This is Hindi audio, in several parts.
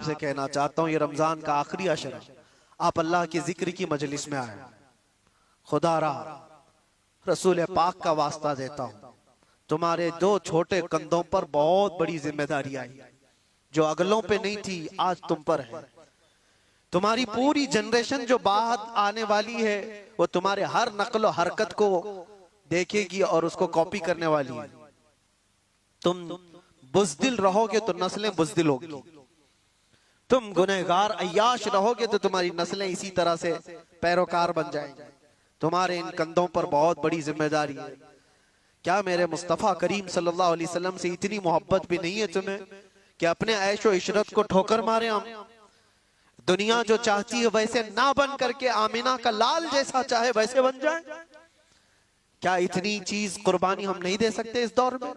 आपसे कहना चाहता हूँ, ये रमजान का आखिरी अशर है, आप अल्लाह के जिक्र की मजलिस में आए। खुदा रहा रसूल पाक का वास्ता देता हूँ, तुम्हारे दो छोटे कंधों पर बहुत बड़ी जिम्मेदारी आई, जो अगलों पे नहीं थी आज तुम पर है। तुम्हारी पूरी जनरेशन जो बाद आने वाली है वो तुम्हारे हर नक्ल हरकत को देखेगी और उसको कॉपी करने वाली है। तुम बुज़दिल रहोगे तो नस्लें बुज़दिल होगी, तुम गुनहगार अय्याश रहोगे तो तुम्हारी नस्लें इसी तरह से पैरोकार बन जाएंगी। तुम्हारे इन कंधों पर बहुत बड़ी जिम्मेदारी है। क्या मेरे मुस्तफ़ा करीम सल्लल्लाहु अलैहि वसल्लम से इतनी मोहब्बत भी नहीं है तुम्हें कि अपने ऐशो इशरत को ठोकर मारे हम? दुनिया जो चाहती है वैसे ना बन करके आमिना का लाल जैसा चाहे वैसे बन जाए। क्या इतनी चीज कुर्बानी हम नहीं दे सकते इस दौर में,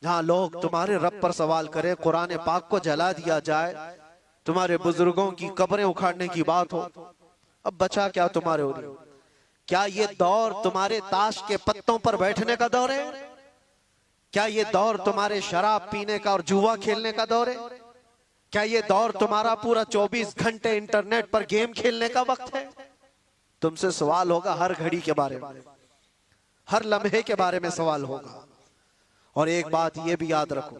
जहां लोग तुम्हारे रब पर सवाल करें, कुरान पाक को जला दिया जाए, तुम्हारे बुजुर्गों की कब्रें उखाड़ने की बात हो, अब बचा क्या तुम्हारे उन्हें? क्या ये दौर तुम्हारे ताश के पत्तों पर बैठने का दौर है? क्या ये दौर तुम्हारे शराब पीने का और जुआ खेलने का दौर है? क्या ये दौर तुम्हारा पूरा 24 घंटे इंटरनेट पर गेम खेलने का वक्त है? तुमसे सवाल होगा हर घड़ी के बारे में, हर लम्हे के बारे में सवाल होगा। और एक बात ये भी याद रखो,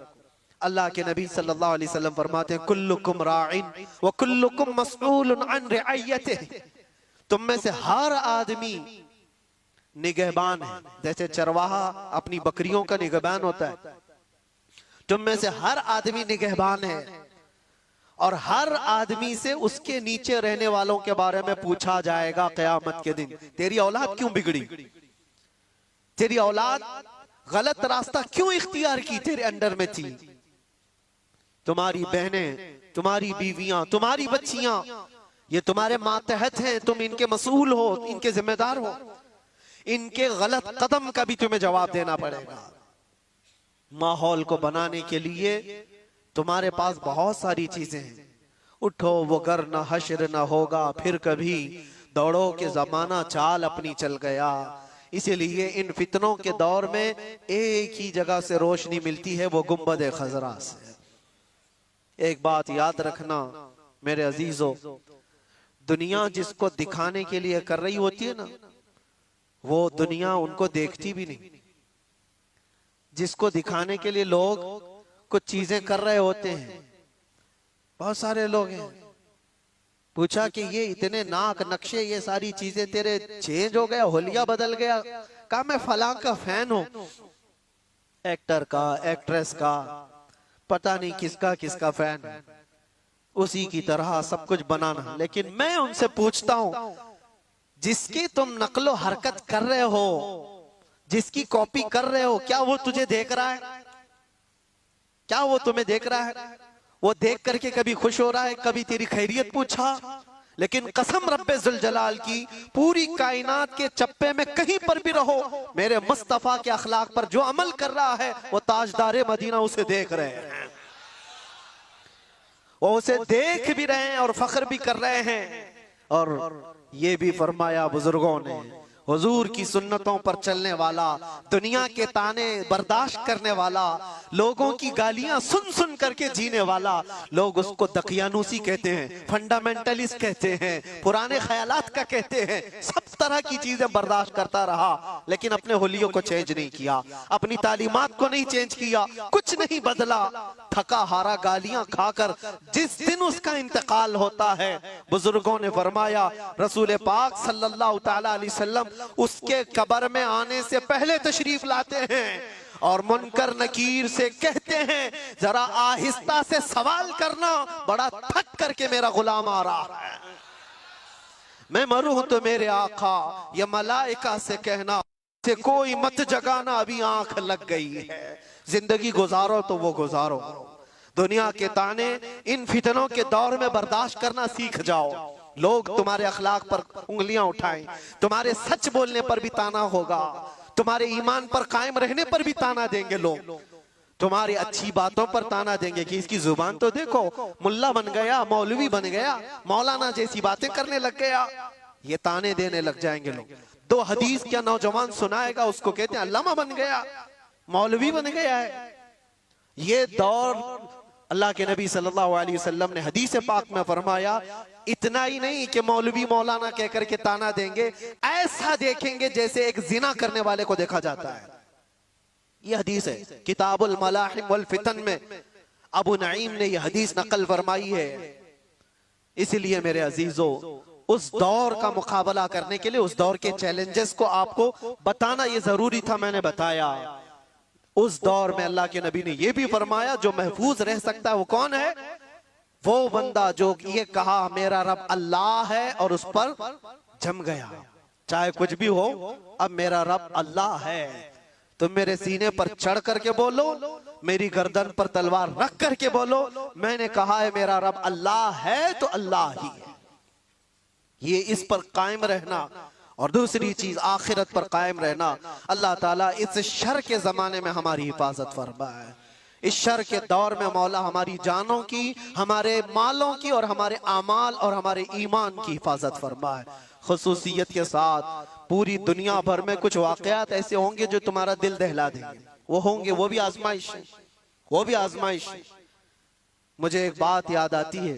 अल्लाह के नबी सल्लल्लाहु अलैहि वसल्लम फरमाते हैं, कुल्लुकुम राइन व कुल्लुकुम मसऊलुन अन रिअयतिहि। तुम में से हर आदमी निगहबान है, जैसे चरवाहा अपनी बकरियों का निगहबान होता है, तुम में से हर आदमी निगहबान है और हर आदमी से उसके नीचे रहने वालों के बारे में पूछा जाएगा क़यामत के दिन। तेरी औलाद क्यों बिगड़ी? तेरी औलाद गलत रास्ता क्यों इख्तियार की तेरे अंडर में थी? तुम्हारी बहनें, तुम्हारी बीवियां, तुम्हारी बच्चियां, ये तुम्हारे मातहत हैं, तुम इनके मसूल हो, इनके जिम्मेदार हो। इनके गलत कदम का भी तुम्हें जवाब देना पड़ेगा। माहौल को बनाने के लिए तुम्हारे पास बहुत सारी चीजें हैं। उठो वो गर न हश्र न होगा फिर कभी, दौड़ो के जमाना चाल अपनी चल गया। इसीलिए इन फितनों के दौर में एक ही जगह से रोशनी मिलती है, वो गुंबद खजरा से। एक बात याद रखना मेरे अजीजों, दुनिया जिसको दिखाने के लिए कर रही होती है ना, वो दुनिया उनको देखती भी नहीं। जिसको दिखाने के लिए लोग कुछ चीजें कर रहे होते हैं, बहुत सारे लोग हैं, पूछा कि ये इतने नाक नक्शे ये सारी चीजें तेरे चेंज हो गया, होलिया बदल गया? कहा मैं फलां का फैन हूं, एक्टर का, एक्ट्रेस का, पता नहीं किसका किसका फैन है, उसी की तरह सब कुछ बनाना। लेकिन मैं उनसे पूछता हूं, जिसकी तुम नकलो हरकत कर रहे हो, जिसकी कॉपी कर रहे हो, क्या वो तुझे देख रहा है? क्या वो तुम्हें देख रहा है? वो देख करके कभी खुश हो रहा है, कभी तेरी खैरियत पूछा? लेकिन कसम रब्बे जुल जलाल की, पूरी कायनात के चप्पे में कहीं पर भी रहो, मेरे मुस्तफा के अखलाक पर जो अमल कर रहा है वो ताजदारे मदीना उसे देख रहे हैं, वो उसे देख भी रहे हैं और फख्र भी कर रहे हैं। और ये भी फरमाया बुजुर्गों ने, हुजूर की सुन्नतों पर चलने वाला, दुनिया के ताने बर्दाश्त करने वाला, लोगों की गालियां सुन सुन करके जीने वाला, लोग उसको दकियानूसी कहते हैं, फंडामेंटलिस्ट कहते हैं, पुराने ख्यालात का कहते हैं, सब तरह की चीजें बर्दाश्त करता रहा, लेकिन अपने होलियों को चेंज नहीं किया, अपनी तालीमात को नहीं चेंज किया, कुछ नहीं बदला। थका हारा गालियां खाकर जिस दिन उसका इंतकाल होता है, बुजुर्गों ने फरमाया, रसूल पाक सल्लल्लाहु तआला अलैहि वसल्लम उसके कब्र में आने से पहले तशरीफ लाते हैं और मुनकर नकीर से कहते हैं, जरा आहिस्ता से सवाल करना, बड़ा थक करके मेरा गुलाम आ रहा है, मैं मरूं तो मेरे आका या मलाइका से कहना से कोई मत जगाना, अभी आंख लग गई है, जिंदगी गुजारो तो वो गुजारो। दुनिया के ताने इन फितनों के दौर में बर्दाश्त करना सीख जाओ। लोग तुम्हारे अखलाक पर उंगलियां उठाएं, तुम्हारे सच बोलने पर भी ताना होगा, तुम्हारे ईमान पर कायम रहने पर भी ताना देंगे लोग, तुम्हारी अच्छी बातों पर ताना देंगे कि इसकी जुबान तो देखो, मुल्ला बन गया, मौलवी बन गया, मौलाना जैसी बातें करने लग गया, ये ताने देने लग जाएंगे लोग। दो हदीस क्या नौजवान सुनाएगा, उसको कहते हैं अल्लामा बन गया, मौलवी बन गया है। ये दौर अल्लाह के नबी सल्लल्लाहु अलैहि वसल्लम ने हदीस पाक में फरमाया, इतना ही नहीं कि मौलवी मौलाना कहकर के ताना देंगे, ऐसा देखेंगे जैसे एक जिना करने वाले को देखा जाता है। यह हदीस है किताबुल मलाहिम वल फितन में अबू नईम ने यह हदीस नकल फरमाई है। इसलिए मेरे अजीजों, उस दौर का मुकाबला करने के लिए, उस दौर के चैलेंजेस को आपको बताना ये जरूरी था, मैंने बताया। उस दौर में अल्लाह के नबी ने यह भी फरमाया, जो महफूज रह सकता है वो कौन है? वो बंदा जो ये कहा मेरा रब अल्लाह है और उस पर जम गया, चाहे कुछ भी हो, अब मेरा रब अल्लाह है। तुम मेरे सीने पर चढ़ करके बोलो, मेरी गर्दन पर तलवार रख करके बोलो, मैंने कहा है मेरा रब अल्लाह है तो अल्लाह ही है। ये इस पर कायम रहना, और दूसरी चीज आखिरत पर कायम रहना। अल्लाह ताला इस शर के जमाने में हमारी हिफाजत फरमाए। इस शर के दौर में मौला हमारी जानों की, हमारे मालों की और हमारे आमाल और हमारे ईमान की हिफाजत फरमाए। खुसूसियत के साथ पूरी दुनिया भर में कुछ वाकयात ऐसे होंगे जो तुम्हारा दिल दहला देंगे, वो होंगे, वो भी आजमाइश है, वो भी आजमाइश है। मुझे एक बात याद आती है,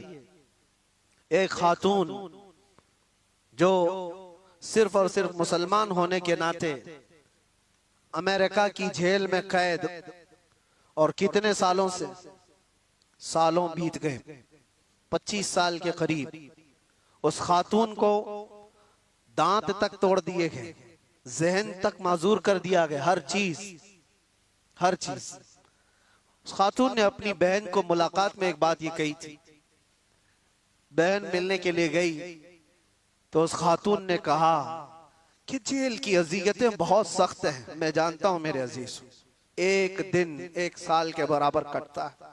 एक खातून जो सिर्फ और सिर्फ मुसलमान होने के नाते अमेरिका की जेल में कैद, और कितने सालों से, सालों बीत गए, 25 साल के करीब। उस खातून को दांत तक तोड़ दिए गए, जहन तक माजूर कर दिया गया, हर चीज। उस खातून ने अपनी बहन को मुलाकात में एक बात ये कही थी। बहन मिलने के लिए गई तो उस खातून ने कहा कि जेल की अजियतें बहुत सख्त हैं। मैं जानता हूं मेरे अजीज, एक दिन 1 साल के बराबर कटता है।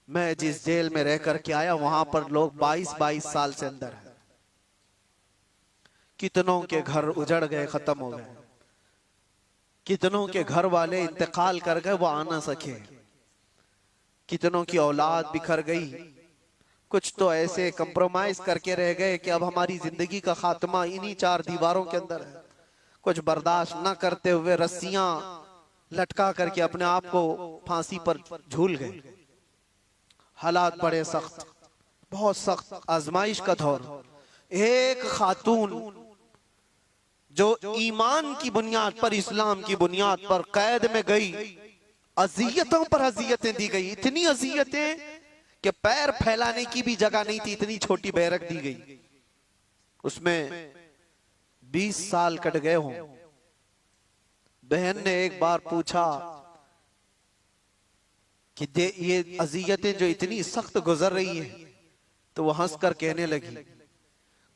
मैं जिस जेल में रह करके आया वहां पर लोग 22-22 साल से अंदर है। कितनों के घर उजड़ गए, खत्म हो गए, कितनों के घर वाले इंतकाल कर गए, वो आ ना सके, कितनों की औलाद बिखर गई, कुछ तो ऐसे कंप्रोमाइज करके रह गए कि अब हमारी जिंदगी का खात्मा इन्हीं 4 दीवारों के अंदर है। कुछ बर्दाश्त न करते हुए रस्सियां लटका करके अपने आप को फांसी पर झूल गए। हालात बड़े सख्त, बहुत सख्त आजमाइश का दौर। एक खातून जो ईमान की बुनियाद पर, इस्लाम की बुनियाद पर कैद में गई, अजियतों पर अजियतें दी गई, इतनी अजियतें कि पैर फैलाने की भी जगह नहीं थी, इतनी छोटी बैरक दी गई। उसमें 20 साल कट गए हों। बहन ने एक बार पूछा कि ये अजियतें जो इतनी सख्त गुजर रही है, तो वो हंसकर कहने लगी,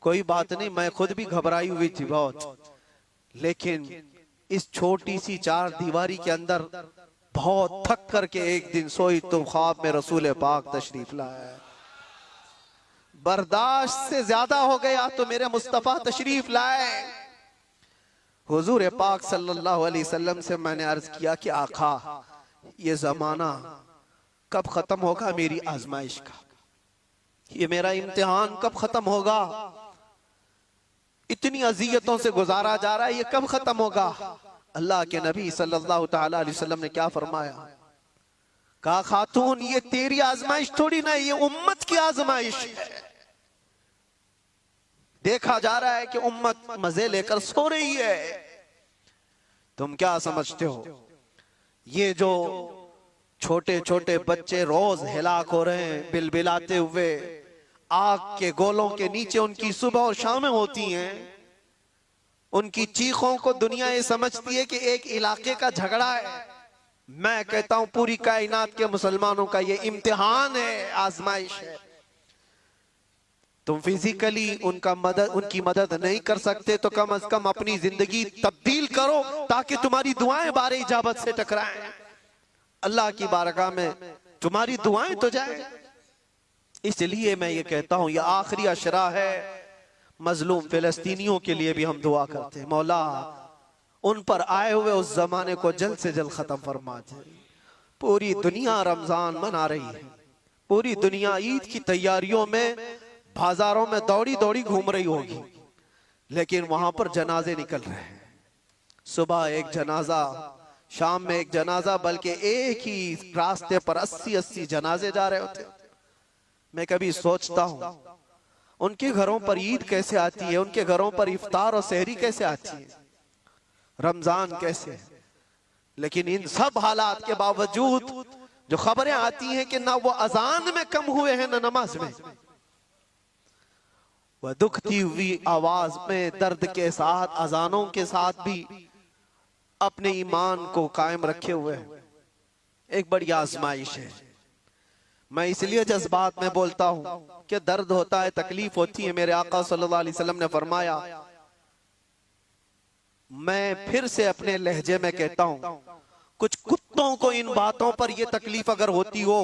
कोई बात नहीं, मैं खुद भी घबराई हुई थी बहुत, लेकिन इस छोटी सी 4 दीवारी के अंदर बहुत थक करके एक दिन सोई तो ख्वाब में रसूल पाक तशरीफ लाया। बर्दाश्त से ज्यादा हो गया तो मेरे मुस्तफा तशरीफ लाए। हुजूर पाक सल्लल्लाहु अलैहि वसल्लम से मैंने अर्ज किया कि आका, ये जमाना कब खत्म होगा मेरी आजमाइश का, ये मेरा इम्तिहान कब खत्म होगा, इतनी अजियतों से गुजारा जा रहा है, ये कब खत्म होगा। अल्लाह के नबी सल्लल्लाहु ताला अलैहि वसल्लम ने क्या फरमाया? कहा खातून, ये तेरी आजमाइश थोड़ी ना, ये उम्मत की आजमाइश है। देखा जा रहा है कि उम्मत मजे लेकर सो रही है। तुम क्या समझते हो, ये जो छोटे छोटे बच्चे रोज हिलाक हो रहे हैं बिलबिलाते हुए, आग के गोलों के नीचे उनकी सुबह और शामें होती हैं, उनकी चीखों को दुनिया ये समझती है कि एक इलाके का झगड़ा है। मैं कहता हूं पूरी कायनात के मुसलमानों का ये इम्तिहान है, आजमाइश है। तुम फिजिकली उनकी मदद नहीं कर सकते तो कम से कम अपनी जिंदगी तब्दील करो ताकि तुम्हारी दुआएं बारे इजाबत से टकराएं, अल्लाह की बारगाह में तुम्हारी दुआएं तो जाए। इसलिए मैं ये कहता हूं, यह आखिरी अशरा है। मजलूम फिलिस्तीनियों के लिए भी हम दुआ करते हैं, मौला उन पर आए हुए उस जमाने को जल्द से जल्द खत्म फरमा दे। पूरी दुनिया रमजान मना रही है, पूरी दुनिया ईद की तैयारियों में बाजारों में दौड़ी दौड़ी घूम रही होगी, लेकिन वहां पर जनाजे निकल रहे हैं। सुबह एक जनाजा शाम में एक जनाजा, बल्कि एक ही रास्ते पर 80-80 जनाजे जा रहे होते। मैं कभी सोचता हूं उनके घरों पर ईद कैसे आती है, उनके घरों पर इफ्तार और सहरी कैसे आती है, रमजान कैसे है। लेकिन इन सब हालात के बावजूद जो खबरें आती हैं कि ना वो अजान में कम हुए हैं ना नमाज में, वह दुखती हुई आवाज में दर्द के साथ, अजानों के साथ भी अपने ईमान को कायम रखे हुए हैं। एक बड़ी आजमाइश है। मैं इसलिए जज्बात में बोलता हूं कि दर्द होता है, तकलीफ होती है। मेरे आका सल्लल्लाहु अलैहि वसल्लम ने फरमाया, मैं फिर से अपने लहजे में कहता हूं, कुछ कुत्तों को इन बातों पर यह तकलीफ अगर होती हो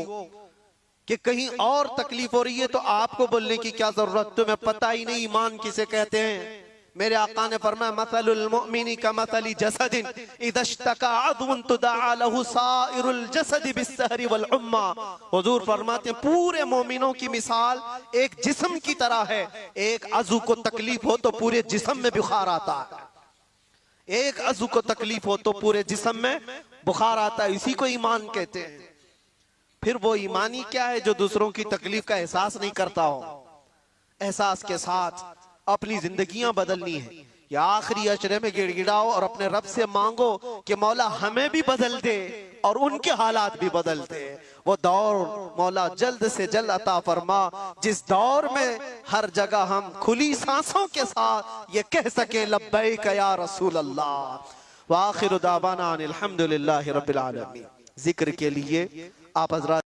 कि कहीं और तकलीफ हो रही है तो आपको बोलने की क्या जरूरत, तुम्हें पता ही नहीं ईमान किसे कहते हैं। मेरे आका ने फरमाया, मसलुल मुमिनी का मसली जसदिन इज़ा इश्तका अदुन तुदआ लहु साइरुल जसदि बिस्सहरी वल उम्मा। हुजूर फरमाते हैं, पूरे मोमिनों की मिसाल एक जिस्म की तरह है। एक अज़ू को तकलीफ हो तो पूरे जिस्म में बुखार आता है, एक अज़ू को तकलीफ हो तो पूरे जिस्म में बुखार आता है। इसी को ईमान कहते हैं। फिर वो ईमानी क्या है जो दूसरों की तकलीफ का एहसास नहीं करता हो। एहसास के साथ अपनी जिंदगियां बदलनी है। या आखिरी अशरे में गिड़गिड़ाओ और अपने रब से मांगो कि मौला हमें भी बदल दे और उनके हालात भी बदल दे। वो दौर मौला जल्द से जल्द अता फरमा जिस दौर में हर जगह हम खुली सांसों के साथ ये कह सके लब्बैक या रसूल अल्लाह। व आखिरु दावाना अनिल हम्दुलिल्लाहि रब्बिल आलमीन। जिक्र के लिए आप हजरात